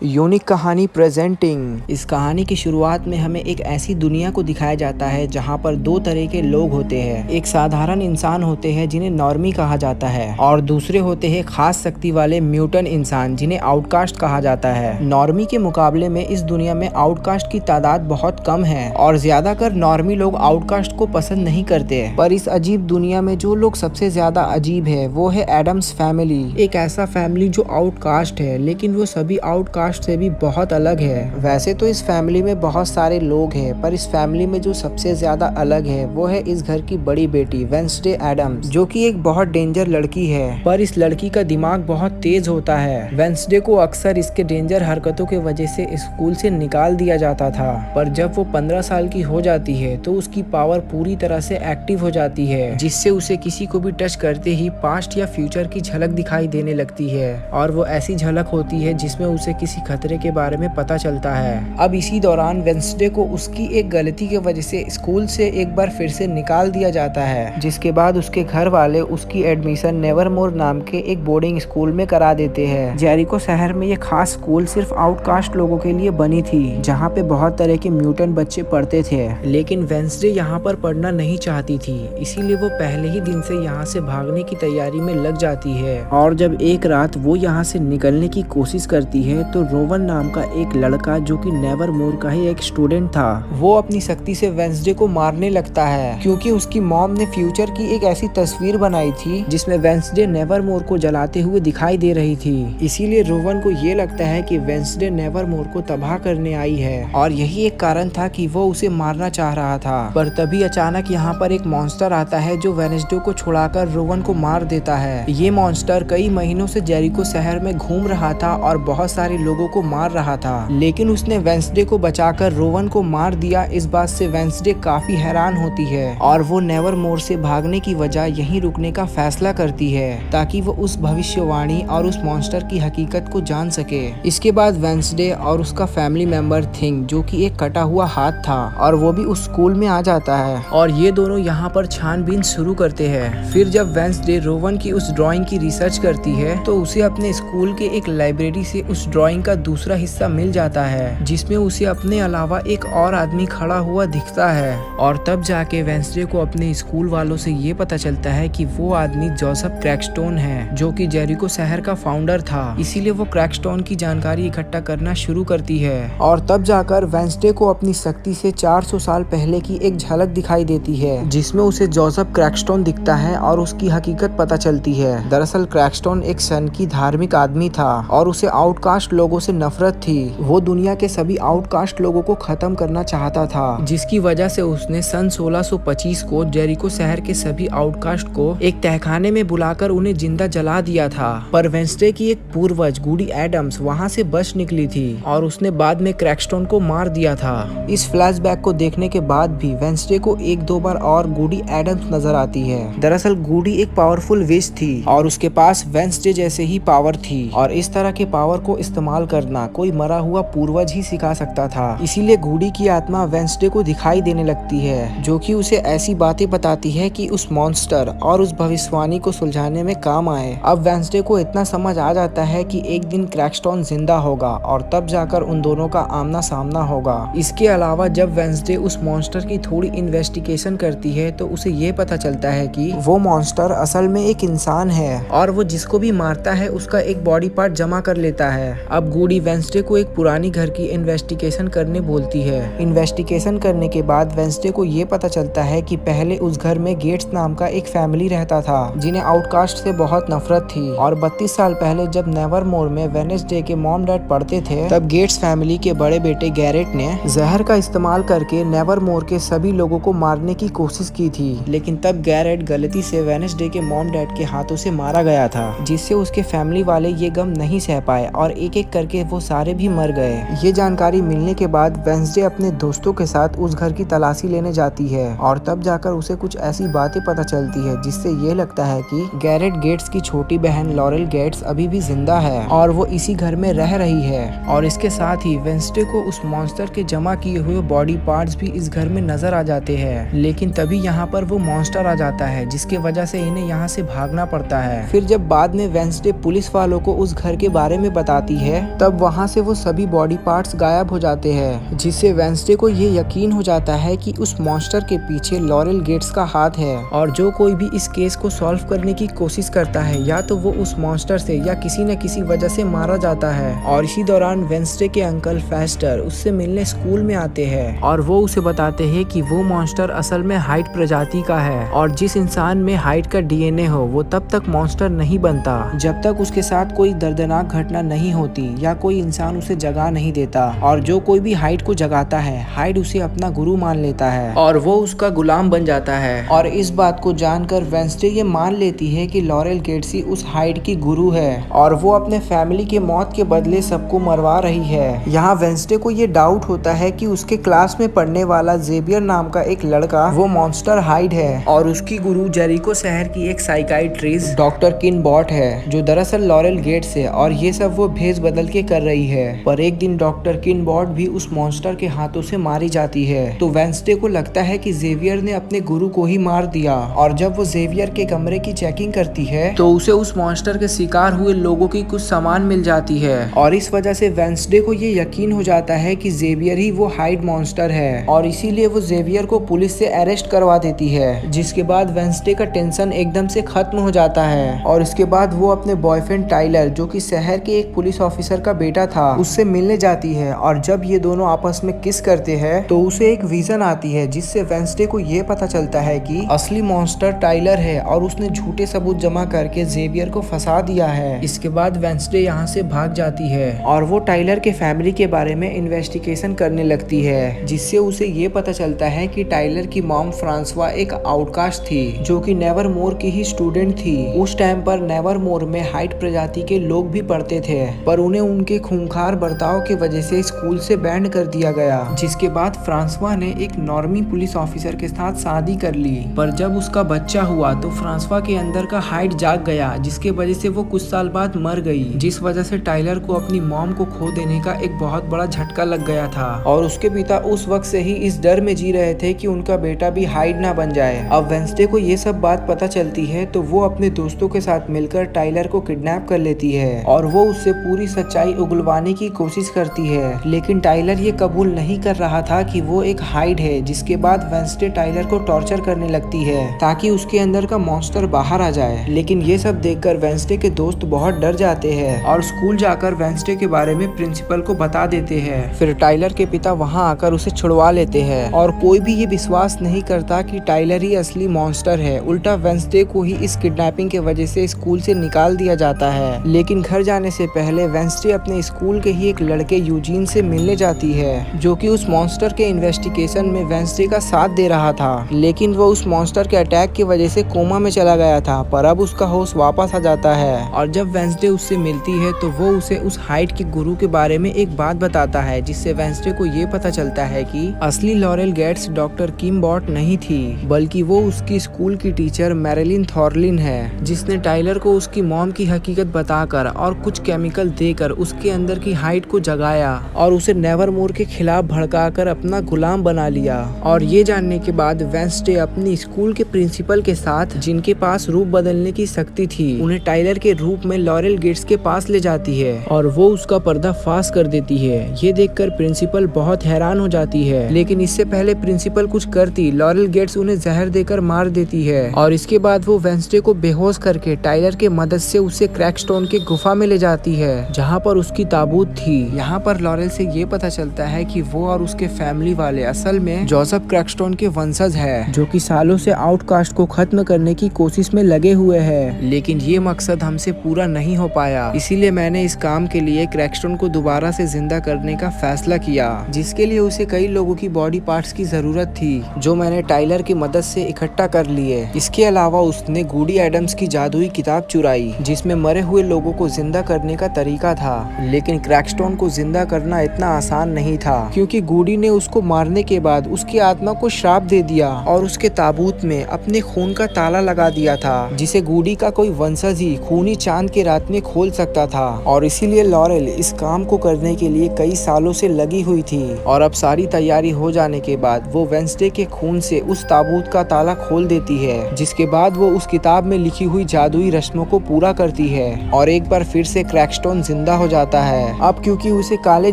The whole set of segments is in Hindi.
यूनिक कहानी प्रेजेंटिंग। इस कहानी की शुरुआत में हमें एक ऐसी दुनिया को दिखाया जाता है जहां पर दो तरह के लोग होते हैं। एक साधारण इंसान होते हैं जिन्हें नॉर्मी कहा जाता है और दूसरे होते हैं खास शक्ति वाले म्यूटेंट इंसान जिन्हें आउटकास्ट कहा जाता है। नॉर्मी के मुकाबले में इस दुनिया में आउटकास्ट की तादाद बहुत कम है और ज्यादातर नॉर्मी लोग आउटकास्ट को पसंद नहीं करते। पर इस अजीब दुनिया में जो लोग सबसे ज्यादा अजीब है वो है एडम्स फैमिली। एक ऐसा फैमिली जो आउटकास्ट है लेकिन वो सभी आउटकास्ट से भी बहुत अलग है। वैसे तो इस फैमिली में बहुत सारे लोग हैं पर इस फैमिली में जो सबसे ज्यादा अलग है वो है इस घर की बड़ी बेटी वेंसडे एडम्स, जो कि एक बहुत डेंजर लड़की है। पर इस लड़की का दिमाग बहुत तेज होता है। वेंसडे को अक्सर इसके डेंजर हरकतों के वजह से स्कूल से निकाल दिया जाता था, पर जब वो 15 साल की हो जाती है तो उसकी पावर पूरी तरह से एक्टिव हो जाती है, जिससे उसे किसी को भी टच करते ही पास्ट या फ्यूचर की झलक दिखाई देने लगती है। और वो ऐसी झलक होती है जिसमें उसे किसी खतरे के बारे में पता चलता है। अब इसी दौरान वेंसडे को उसकी एक गलती की वजह से स्कूल से एक बार फिर से निकाल दिया जाता है, जिसके बाद उसके घर वाले उसकी एडमिशन नेवरमोर नाम के एक बोर्डिंग स्कूल में करा देते हैं। जेरिको शहर में ये खास स्कूल सिर्फ आउटकास्ट लोगों के लिए बनी थी, जहाँ पे बहुत तरह के म्यूटेंट बच्चे पढ़ते थे। लेकिन वेंसडे यहाँ पर पढ़ना नहीं चाहती थी, इसीलिए वो पहले ही दिन से यहाँ से भागने की तैयारी में लग जाती है। और जब एक रात वो यहाँ से निकलने की कोशिश करती है तो रोवन नाम का एक लड़का, जो कि नेवरमोर का ही एक स्टूडेंट था, वो अपनी शक्ति से वेंसडे को मारने लगता है, क्योंकि उसकी मॉम ने फ्यूचर की एक ऐसी तस्वीर बनाई थी जिसमें वेंसडे नेवरमोर को जलाते हुए दिखाई दे रही थी। इसीलिए रोवन को ये लगता है कि वेंसडे नेवरमोर को तबाह करने आई है और यही एक कारण था कि वो उसे मारना चाह रहा था। पर तभी अचानक यहाँ पर एक मॉन्स्टर आता है जो वेंसडे को छुड़ाकर रोवन को मार देता है। ये मॉन्स्टर कई महीनों से जेरिको शहर में घूम रहा था और बहुत सारे लोगों को मार रहा था, लेकिन उसने वेंसडे को बचाकर रोवन को मार दिया। इस बात से वेंसडे काफी हैरान होती है और वो नेवरमोर से भागने की वजह यहीं रुकने का फैसला करती है, ताकि वो उस भविष्यवाणी और उस मॉन्स्टर की हकीकत को जान सके। इसके बाद वेंसडे और उसका फैमिली मेंबर थिंग, जो कि एक कटा हुआ हाथ था, और वो भी उस स्कूल में आ जाता है और ये दोनों यहाँ पर छानबीन शुरू करते हैं। फिर जब वेंसडे रोवन की उस ड्राइंग की रिसर्च करती है तो उसे अपने स्कूल के एक लाइब्रेरी से उस ड्राइंग का दूसरा हिस्सा मिल जाता है, जिसमें उसे अपने अलावा एक और आदमी खड़ा हुआ दिखता है। और तब जाके वेंसडे को अपने स्कूल वालों से ये पता चलता है कि वो आदमी जोसेफ क्रैकस्टोन है, जो कि जेरिको शहर का फाउंडर था। इसीलिए वो क्रैकस्टोन की जानकारी इकट्ठा करना शुरू करती है और तब जाकर वेंसडे को अपनी शक्ति से 400 साल पहले की एक झलक दिखाई देती है, जिसमें उसे जोसेफ क्रैकस्टोन दिखता है और उसकी हकीकत पता चलती है। दरअसल क्रैकस्टोन एक सन की धार्मिक आदमी था और उसे आउटकास्ट लोगों से नफरत थी। वो दुनिया के सभी आउटकास्ट लोगों को खत्म करना चाहता था, जिसकी वजह से उसने सन 1625 को जेरिको शहर के सभी आउटकास्ट को एक तहखाने में बुलाकर उन्हें जिंदा जला दिया था। पर वेंसडे की एक पूर्वज गूडी एडम्स वहां से बच निकली थी और उसने बाद में क्रैकस्टोन को मार दिया था। इस फ्लैशबैक को देखने के बाद भी वेंसडे को एक दो बार और गूडी एडम्स नजर आती है। दरअसल गूडी एक पावरफुल विच थी और उसके पास वेंसडे जैसे ही पावर थी, और इस तरह के पावर को इस्तेमाल करना कोई मरा हुआ पूर्वज ही सिखा सकता था। इसीलिए गूडी की आत्मा वेंसडे को दिखाई देने लगती है, जो कि उसे ऐसी बातें बताती है कि उस मॉन्स्टर और उस भविष्यवाणी को सुलझाने में काम आए। अब वेंसडे को इतना समझ आ जाता है कि एक दिन क्रैकस्टोन जिंदा होगा और तब जाकर उन दोनों का आमना सामना होगा। इसके अलावा जब वेंसडे उस मॉन्स्टर की थोड़ी इन्वेस्टिगेशन करती है तो उसे ये पता चलता है कि वो मॉन्स्टर असल में एक इंसान है और वो जिसको भी मारता है उसका एक बॉडी पार्ट जमा कर लेता है। अब गूडी वेंसडे को एक पुरानी घर की इन्वेस्टिगेशन करने बोलती है। इन्वेस्टिगेशन करने के बाद वेंसडे को ये पता चलता है कि पहले उस घर में गेट्स नाम का एक फैमिली रहता था, जिन्हें आउटकास्ट से बहुत नफरत थी। और 32 साल पहले जब नेवरमोर में वेडनेसडे के मॉम डैड पढ़ते थे, तब गेट्स फैमिली के बड़े बेटे गैरेट ने जहर का इस्तेमाल करके नेवरमोर के सभी लोगों को मारने की कोशिश की थी। लेकिन तब गैरेट गलती से वेडनेसडे के मॉम डैड के हाथों से मारा गया था, जिससे उसके फैमिली वाले ये गम नहीं सह पाए और एक एक करके वो सारे भी मर गए। ये जानकारी मिलने के बाद वेंसडे अपने दोस्तों के साथ उस घर की तलाशी लेने जाती है और तब जाकर उसे कुछ ऐसी बातें पता चलती है जिससे ये लगता है कि गैरेट गेट्स की छोटी बहन लॉरेल गेट्स अभी भी जिंदा है और वो इसी घर में रह रही है। और इसके साथ ही वेंसडे को उस मॉन्स्टर के जमा किए हुए बॉडी पार्ट्स भी इस घर में नजर आ जाते हैं। लेकिन तभी यहाँ पर वो मॉन्स्टर आ जाता है, जिसके वजह से इन्हें यहाँ से भागना पड़ता है। फिर जब बाद में वेंसडे पुलिस वालों को उस घर के बारे में बताती है तब वहाँ से वो सभी बॉडी पार्ट्स गायब हो जाते हैं, जिससे वेंसडे को ये यकीन हो जाता है कि उस मॉन्स्टर के पीछे लॉरेल गेट्स का हाथ है। और जो कोई भी इस केस को सॉल्व करने की कोशिश करता है या तो वो उस मॉन्स्टर से या किसी न किसी वजह से मारा जाता है। और इसी दौरान वेंसडे के अंकल फेस्टर उससे मिलने स्कूल में आते हैं और वो उसे बताते हैं कि वो मॉन्स्टर असल में हाइड प्रजाति का है और जिस इंसान में हाइड का डीएनए हो वो तब तक मॉन्स्टर नहीं बनता जब तक उसके साथ कोई दर्दनाक घटना नहीं होती या कोई इंसान उसे जगा नहीं देता। और जो कोई भी हाइड को जगाता है, हाइड उसे अपना गुरु मान लेता है और वो उसका गुलाम बन जाता है। और इस बात को जानकर वेंसडे ये मान लेती है कि लॉरेल गेट्स ही उस हाइड की गुरु है और वो अपने फैमिली के मौत के बदले सबको मरवा रही है। यहाँ वेंसडे को ये डाउट होता है कि उसके क्लास में पढ़ने वाला जेवियर नाम का एक लड़का वो मॉन्स्टर हाइड है और उसकी गुरु जेरिको शहर की एक साइकाइट्रिस्ट डॉक्टर किनबॉट है जो दरअसल लॉरेल गेट्स है और ये सब वो भेस बदल के कर रही है। पर एक दिन डॉक्टर किनबॉट भी उस मॉन्स्टर के हाथों से मारी जाती है तो वेंसडे को लगता है कि जेवियर ने अपने गुरु को ही मार दिया। और जब वो जेवियर के कमरे की चेकिंग करती है तो उसे उस मॉन्स्टर के शिकार हुए लोगों की कुछ सामान मिल जाती है और इस वजह से वेंसडे को ये यकीन हो जाता है कि जेवियर ही वो हाइड मॉन्स्टर है और इसीलिए वो जेवियर को पुलिस से अरेस्ट करवा देती है। जिसके बाद वेंसडे का टेंशन एकदम से खत्म हो जाता है और इसके बाद वो अपने बॉयफ्रेंड टाइलर जो कि शहर के एक पुलिस ऑफिसर का बेटा था उससे मिलने जाती है। और जब ये दोनों आपस में किस करते हैं तो उसे एक विजन आती है जिससे वेंसडे को ये पता चलता है कि असली मॉन्स्टर टाइलर है और उसने झूठे सबूत जमा करके जेवियर को फंसा दिया है। इसके बाद वेंसडे यहाँ से भाग जाती है और वो टाइलर के फैमिली के बारे में इन्वेस्टिगेशन करने लगती है जिससे उसे ये पता चलता है कि टाइलर की मॉम फ्रांसवा एक आउटकास्ट थी जो कि नेवरमोर की ही स्टूडेंट थी। उस टाइम पर नेवरमोर में हाइड प्रजाति के लोग भी पढ़ते थे पर उन्हें उनके खूंखार बर्ताव की वजह से स्कूल से बैन कर दिया गया। जिसके बाद फ्रांसवा ने एक नॉर्मी पुलिस ऑफिसर के साथ शादी कर ली। पर जब उसका बच्चा हुआ तो फ्रांसवा के अंदर का हाइड जाग गया जिसके वजह से वो कुछ साल बाद मर गई, जिस वजह से टाइलर को अपनी मॉम को खो देने का एक बहुत बड़ा झटका लग गया था और उसके पिता उस वक्त से ही इस डर में जी रहे थे कि उनका बेटा भी हाइड ना बन जाए। अब वेंसडे को ये सब बात पता चलती है तो वो अपने दोस्तों के साथ मिलकर टाइलर को किडनैप कर लेती है और वो उससे पूरी सच्चाई उगलवाने की कोशिश करती है। लेकिन टाइलर ये कबूल नहीं कर रहा था कि वो एक हाइड है। जिसके बाद वेंसडे टाइलर को टॉर्चर करने लगती है ताकि उसके अंदर का मॉन्स्टर बाहर आ जाए। लेकिन ये सब देखकर वेंसडे के दोस्त बहुत डर जाते हैं और स्कूल जाकर वेंसडे के बारे में प्रिंसिपल को बता देते हैं। फिर टाइलर के पिता वहां आकर उसे छुड़वा लेते हैं और कोई भी ये विश्वास नहीं करता कि टाइलर ही असली मॉन्स्टर है। उल्टा वेंसडे को ही इस किडनैपिंग के वजह से स्कूल से निकाल दिया जाता है। लेकिन घर जाने से पहले वेंसडे अपने स्कूल के ही एक लड़के यूजीन से मिलने जाती है जो कि उस मॉन्स्टर के इन्वेस्टिगेशन में वेंसडे का साथ दे रहा था। लेकिन वो उस मॉन्स्टर के अटैक की वजह से कोमा में चला गया था पर अब उसका होश वापस आ जाता है। और जब वेंसडे उससे मिलती है तो वो उसे उस हाइड के गुरु के बारे में एक बात बताता है जिससे वेंसडे को ये पता चलता है कि असली लॉरेल गेट्स डॉक्टर किनबॉट नहीं थी बल्कि वो उसकी स्कूल की टीचर मैरिलिन थॉर्लिन है जिसने टाइलर को उसकी मॉम की हकीकत बताकर और कुछ केमिकल देकर उसके अंदर की हाइड को जगाया और उसे नेवरमोर के खिलाफ भड़काकर अपना गुलाम बना लिया। और ये जानने के बाद वेंसडे अपनी स्कूल के प्रिंसिपल के साथ जिनके पास रूप बदलने की शक्ति थी उन्हें टाइलर के रूप में लॉरेल गेट्स के पास ले जाती है और वो उसका पर्दा फाश कर देती है। ये देखकर प्रिंसिपल बहुत हैरान हो जाती है लेकिन इससे पहले प्रिंसिपल कुछ करती लॉरेल गेट्स उन्हें जहर देकर मार देती है और इसके बाद वो वेंसडे को बेहोश करके टाइलर के मदद से उसे क्रैकस्टोन के गुफा में ले जाती है जहाँ पर उसकी ताबूत थी। यहाँ पर लॉरेल से ये पता चलता है कि वो और उसके फैमिली वाले असल में जोसेफ क्रैकस्टोन के वंशज है जो कि सालों से आउटकास्ट को खत्म करने की कोशिश में लगे हुए हैं। लेकिन ये मकसद हमसे पूरा नहीं हो पाया, इसीलिए मैंने इस काम के लिए क्रैकस्टोन को दोबारा से जिंदा करने का फैसला किया जिसके लिए उसे कई लोगों की बॉडी पार्ट्स की जरूरत थी जो मैंने टाइलर की मदद से इकट्ठा कर लिए। इसके अलावा उसने गूडी एडम्स की जादुई किताब चुराई जिसमें मरे हुए लोगों को जिंदा करने का तरीका था। लेकिन क्रैकस्टोन को जिंदा करना इतना आसान नहीं था क्योंकि गूडी ने उसको मारने के बाद उसकी आत्मा को श्राप दे दिया और उसके ताबूत में अपने खून का ताला लगा दिया था जिसे गूडी का कोई वंशज ही खूनी चांद के रात में खोल सकता था। और इसीलिए लॉरेल इस काम को करने के लिए कई सालों से लगी हुई थी और अब सारी तैयारी हो जाने के बाद वो वेंसडे के खून से उस ताबूत का ताला खोल देती है जिसके बाद वो उस किताब में लिखी हुई जादुई रस्मों को पूरा करती है और एक बार फिर से क्रैकस्टोन जिंदा हो जाता है। अब क्योंकि उसे काले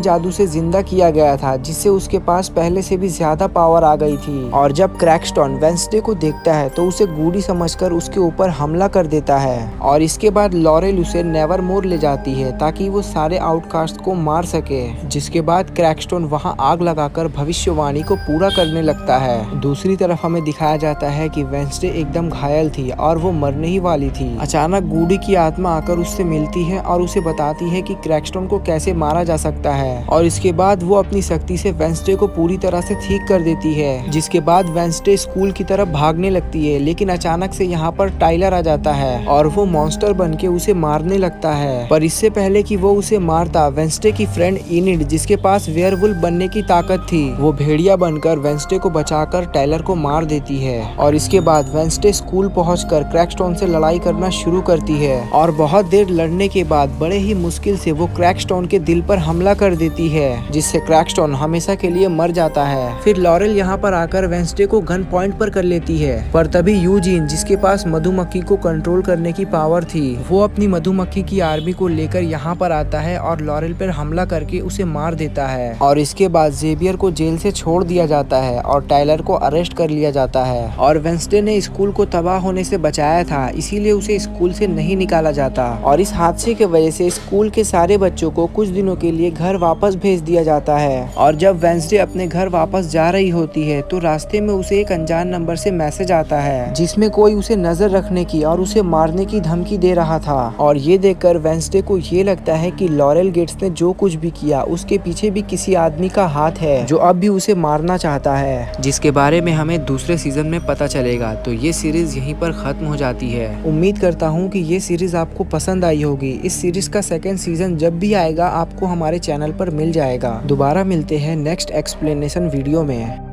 जादू से जिंदा किया गया था, जिससे उसके पास पहले से भी ज्यादा पावर आ गई थी। और जब क्रैकस्टोन वेंसडे को देखता है तो उसे गूडी समझकर उसके ऊपर हमला कर देता है। और इसके बाद लॉरेल उसे नेवरमोर ले जाती है ताकि वो सारे आउटकास्ट को मार सके। जिसके बाद क्रैकस्टोन वहां आग लगाकर भविष्यवाणी को पूरा करने लगता है। दूसरी तरफ हमें दिखाया जाता है कि वेंसडे एकदम घायल थी और वो मरने ही वाली थी। अचानक गूडी की आत्मा आकर उससे मिलती है और उसे बताती है कि क्रैकस्टोन को कैसे मारा जा सकता है। और इसके बाद वो अपनी शक्ति से वेंसडे को पूरी तरह से ठीक कर देती है। जिसके बाद वेंसडे स्कूल की तरफ भागने लगती है, लेकिन अचानक से यहाँ पर टाइलर आ जाता है और वो मॉन्स्टर बनके उसे मारने लगता है। पर इससे पहले कि वो उसे मारता, वेंसडे की फ्रेंड इनिड, जिसके पास वेयरवुल्फ बनने की ताकत थी, वो भेड़िया बनकर वेंसडे को बचाकर टाइलर को मार देती है। और इसके बाद वेंसडे स्कूल पहुंचकर क्रैकस्टोन से लड़ाई करना शुरू करती है। और बहुत देर लड़ने के बाद बड़े ही मुश्किल से वो क्रैकस्टोन के दिल पर हमला कर देती है, जिससे क्रैकस्टोन हमेशा के लिए मर जाता है। फिर लॉरेल यहाँ पर आकर वेंसडे को गन पॉइंट पर कर लेती है। पर तभी यूजीन, जिसके पास मधुमक्खी को कंट्रोल करने की पावर थी, वो अपनी मधुमक्खी की आर्मी को लेकर यहाँ पर आता है और लॉरेल पर हमला करके उसे मार देता है। और इसके बाद जेवियर को जेल से छोड़ दिया जाता है और टाइलर को अरेस्ट कर लिया जाता है। और वेंसडे ने स्कूल को तबाह होने से बचाया था, इसीलिए उसे स्कूल से नहीं निकाला जाता। और इस हादसे की वजह से स्कूल के सारे बच्चों को कुछ दिनों के लिए घर वापस भेज दिया जाता है। और जब वेंसडे अपने घर वापस जा रही होती है तो रास्ते में उसे एक अनजान नंबर से मैसेज आता है, जिसमें कोई उसे नजर रखने की और उसे मारने की धमकी दे रहा था। और ये देखकर वेंसडे को ये लगता है कि लॉरेल गेट्स ने जो कुछ भी किया उसके पीछे भी किसी आदमी का हाथ है जो अब भी उसे मारना चाहता है, जिसके बारे में हमें दूसरे सीजन में पता चलेगा। तो ये सीरीज यहीं पर खत्म हो जाती है। उम्मीद करता हूँ कि ये सीरीज आपको पसंद आई होगी। इस सीरीज का सेकंड सीजन जब भी आएगा आपको हमारे चैनल पर मिल जाएगा। दोबारा मिलते हैं नेक्स्ट एक्सप्लेनेशन वीडियो में।